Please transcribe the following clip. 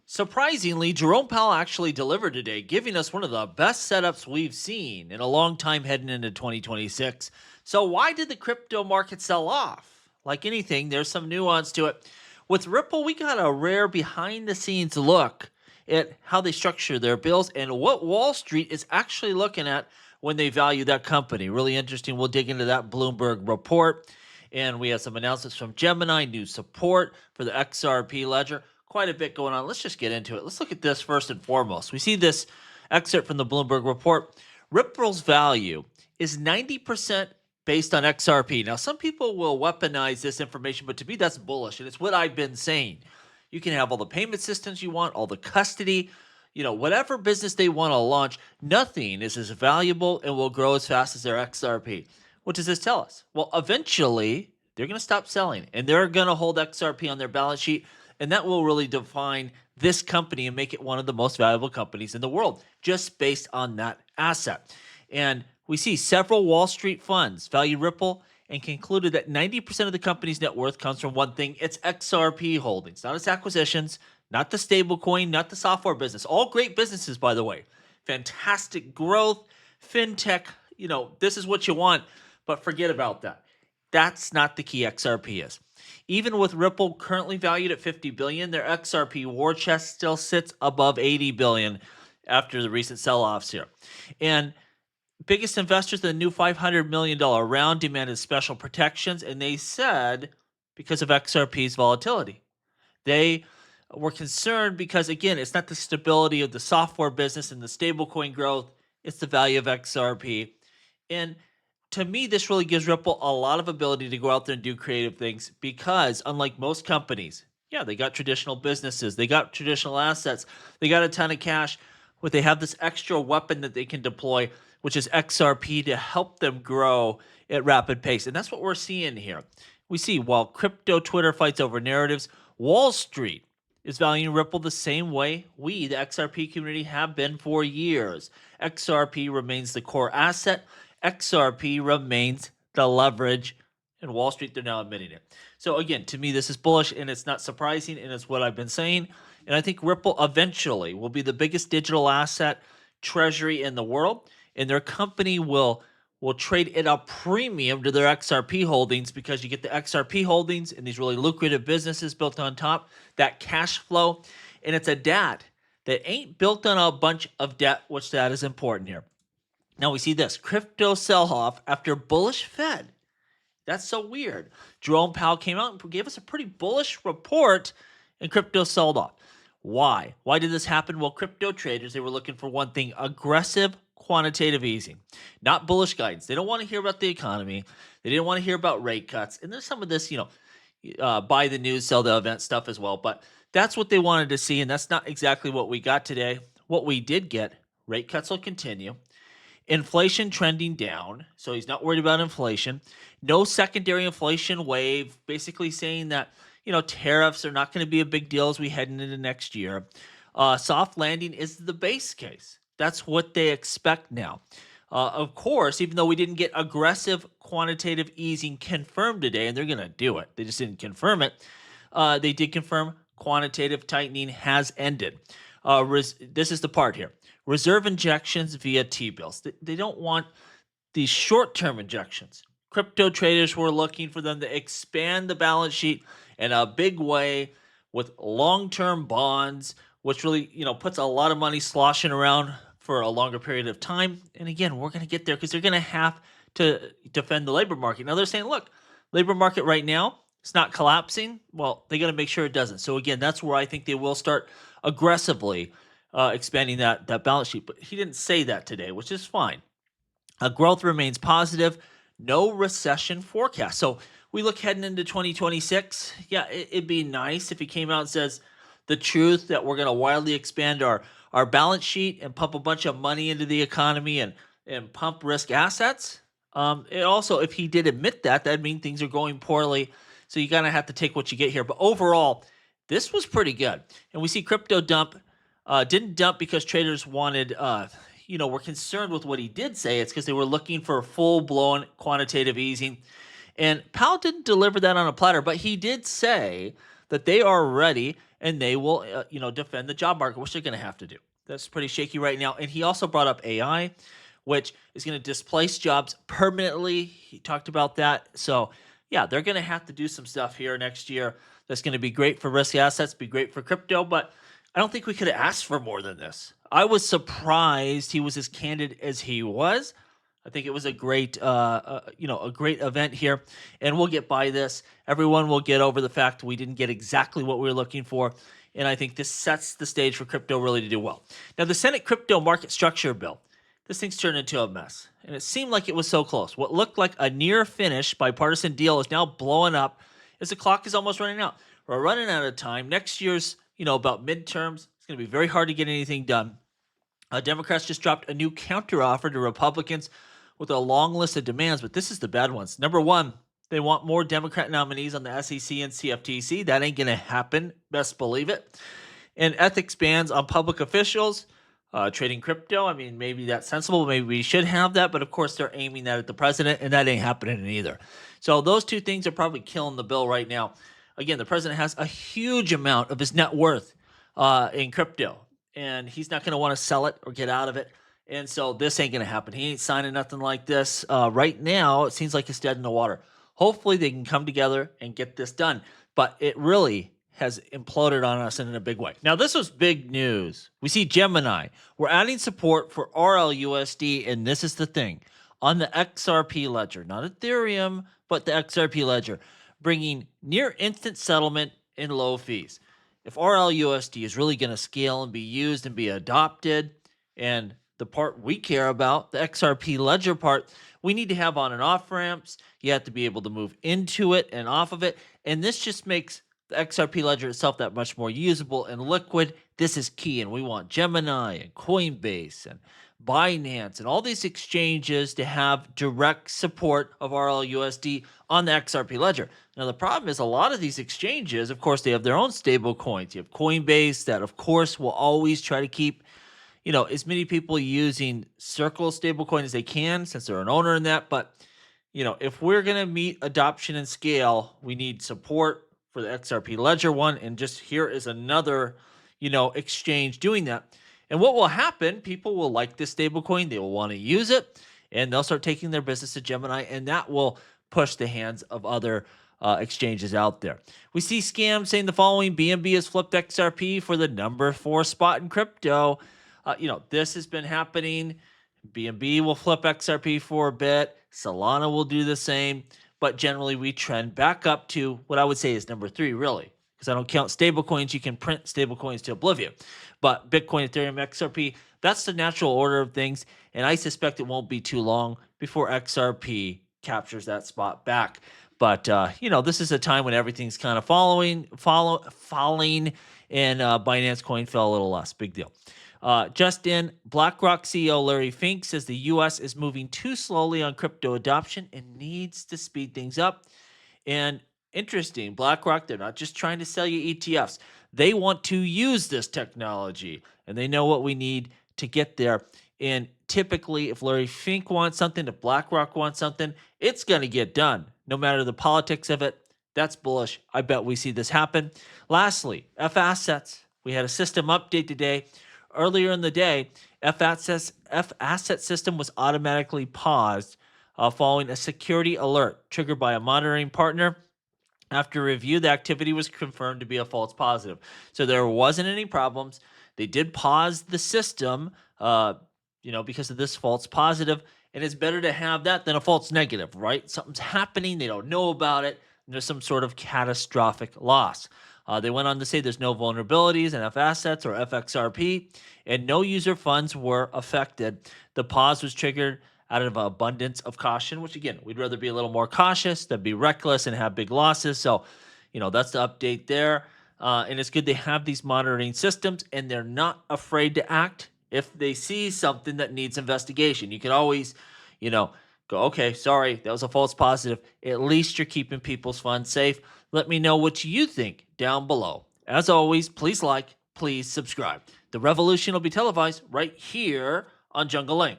Surprisingly, Jerome Powell actually delivered today, giving us one of the best setups we've seen in a long time heading into 2026. So, why did the crypto market sell off? Like anything, there's some nuance to it. With Ripple, we got a rare behind the scenes look at how they structure their bills and what Wall Street is actually looking at when they value that company. Really interesting. We'll dig into that Bloomberg report. And we have some announcements from Gemini, new support for the XRP ledger. Quite a bit going on. Let's just get into it. Let's look at this first and foremost. We see this excerpt from the Bloomberg report. Ripple's value is 90% based on XRP. Now, some people will weaponize this information, but to me, that's bullish. And it's what I've been saying. You can have all the payment systems you want, all the custody, whatever business they want to launch. Nothing is as valuable and will grow as fast as their XRP. What does this tell us? Well, eventually, they're going to stop selling and they're going to hold XRP on their balance sheet. And that will really define this company and make it one of the most valuable companies in the world, just based on that asset. And we see several Wall Street funds value Ripple and concluded that 90% of the company's net worth comes from one thing. It's XRP holdings, not its acquisitions, not the stablecoin, not the software business. All great businesses, by the way. Fantastic growth, fintech, this is what you want, but forget about that. That's not the key XRP is. Even with Ripple currently valued at $50 billion, their XRP war chest still sits above $80 billion after the recent sell-offs here. And biggest investors in the new $500 million round demanded special protections, and they said because of XRP's volatility. They were concerned because, again, it's not the stability of the software business and the stablecoin growth, it's the value of XRP. And to me, this really gives Ripple a lot of ability to go out there and do creative things because, unlike most companies, they got traditional businesses, they got traditional assets, they got a ton of cash, but they have this extra weapon that they can deploy, which is XRP, to help them grow at rapid pace. And that's what we're seeing here. We see while crypto Twitter fights over narratives, Wall Street is valuing Ripple the same way we, the XRP community, have been for years. XRP remains the core asset. XRP remains the leverage, and Wall Street, they're now admitting it. So again, to me, this is bullish, and it's not surprising, and it's what I've been saying. And I think Ripple eventually will be the biggest digital asset treasury in the world, and their company will trade at a premium to their XRP holdings because you get the XRP holdings and these really lucrative businesses built on top, that cash flow, and it's a DAT that ain't built on a bunch of debt, which that is important here. Now we see this crypto sell-off after bullish Fed. That's so weird. Jerome Powell came out and gave us a pretty bullish report, and crypto sold off. Why? Why did this happen? Well, crypto traders, they were looking for one thing: aggressive quantitative easing, not bullish guidance. They don't want to hear about the economy. They didn't want to hear about rate cuts. And there's some of this, buy the news, sell the event stuff as well. But that's what they wanted to see, and that's not exactly what we got today. What we did get, rate cuts will continue. Inflation trending down, so he's not worried about inflation. No secondary inflation wave, basically saying that, tariffs are not going to be a big deal as we head into next year. Soft landing is the base case. That's what they expect now. Of course, even though we didn't get aggressive quantitative easing confirmed today, and they're going to do it, they just didn't confirm it, they did confirm quantitative tightening has ended. This is the part here. Reserve injections via T-bills. They don't want these short-term injections. Crypto traders were looking for them to expand the balance sheet in a big way with long-term bonds, which really, puts a lot of money sloshing around for a longer period of time. And again, we're going to get there because they're going to have to defend the labor market. Now they're saying, look, labor market right now, it's not collapsing. Well, they got to make sure it doesn't. So again, that's where I think they will start aggressively expanding that balance sheet. But he didn't say that today, which is fine. Growth remains positive. No recession forecast. So we look heading into 2026. Yeah, it'd be nice if he came out and says the truth that we're going to wildly expand our balance sheet and pump a bunch of money into the economy and pump risk assets. And also, if he did admit that, that'd mean things are going poorly. So you kind of have to take what you get here. But overall, this was pretty good. And we see crypto dump. Didn't dump because traders wanted, were concerned with what he did say. It's because they were looking for full-blown quantitative easing. And Powell didn't deliver that on a platter, but he did say that they are ready and they will, defend the job market, which they're going to have to do. That's pretty shaky right now. And he also brought up AI, which is going to displace jobs permanently. He talked about that. So, yeah, they're going to have to do some stuff here next year that's going to be great for risk assets, be great for crypto. But I don't think we could have asked for more than this. I was surprised he was as candid as he was. I think it was a great, a great event here, and we'll get by this. Everyone will get over the fact we didn't get exactly what we were looking for, and I think this sets the stage for crypto really to do well. Now, the Senate Crypto Market Structure Bill, this thing's turned into a mess, and it seemed like it was so close. What looked like a near-finish bipartisan deal is now blowing up as the clock is almost running out. We're running out of time. Next year's, about midterms. It's going to be very hard to get anything done. Democrats just dropped a new counteroffer to Republicans with a long list of demands, but this is the bad ones. Number one, they want more Democrat nominees on the SEC and CFTC. That ain't going to happen. Best believe it. And ethics bans on public officials trading crypto. I mean, maybe that's sensible. Maybe we should have that. But of course, they're aiming that at the president, and that ain't happening either. So those two things are probably killing the bill right now. Again, the president has a huge amount of his net worth in crypto, and he's not going to want to sell it or get out of it. And so this ain't going to happen. He ain't signing nothing like this. Right now, it seems like it's dead in the water. Hopefully, they can come together and get this done. But it really has imploded on us in a big way. Now, this was big news. We see Gemini. We're adding support for RLUSD, and this is the thing. On the XRP ledger, not Ethereum, but the XRP ledger, bringing near instant settlement and low fees. If RLUSD is really going to scale and be used and be adopted, and the part we care about, the XRP ledger part, we need to have on and off ramps. You have to be able to move into it and off of it. And this just makes the XRP ledger itself that much more usable and liquid. This is key. And we want Gemini and Coinbase and Binance and all these exchanges to have direct support of RLUSD on the XRP ledger. Now, the problem is a lot of these exchanges, of course, they have their own stable coins. You have Coinbase that, of course, will always try to keep as many people using Circle stablecoin as they can, since they're an owner in that. But, if we're going to meet adoption and scale, we need support for the XRP Ledger one. And just here is another, exchange doing that. And what will happen, people will like this stablecoin. They will want to use it, and they'll start taking their business to Gemini, and that will push the hands of other exchanges out there. We see scams saying the following: BNB has flipped XRP for the number 4 spot in crypto. This has been happening. BNB will flip XRP for a bit. Solana will do the same. But generally, we trend back up to what I would say is number 3, really. Because I don't count stablecoins. You can print stablecoins to oblivion. But Bitcoin, Ethereum, XRP, that's the natural order of things. And I suspect it won't be too long before XRP captures that spot back. But, this is a time when everything's kind of falling, and Binance Coin fell a little less. Big deal. Just in, BlackRock CEO Larry Fink says the U.S. is moving too slowly on crypto adoption and needs to speed things up. And interesting, BlackRock, they're not just trying to sell you ETFs. They want to use this technology, and they know what we need to get there. And typically, if Larry Fink wants something, if BlackRock wants something, it's going to get done, no matter the politics of it. That's bullish. I bet we see this happen. Lastly, F assets. We had a system update today. Earlier in the day, F asset system was automatically paused following a security alert triggered by a monitoring partner. After review, the activity was confirmed to be a false positive. So there wasn't any problems. They did pause the system, because of this false positive. And it's better to have that than a false negative, right? Something's happening. They don't know about it. And there's some sort of catastrophic loss. They went on to say there's no vulnerabilities in F assets or FXRP, and no user funds were affected. The pause was triggered out of an abundance of caution, which, again, we'd rather be a little more cautious than be reckless and have big losses. So, that's the update there. And it's good they have these monitoring systems, and they're not afraid to act if they see something that needs investigation. You can always, go, okay, sorry, that was a false positive. At least you're keeping people's funds safe. Let me know what you think down below. As always, please like, please subscribe. The revolution will be televised right here on Jungle Link.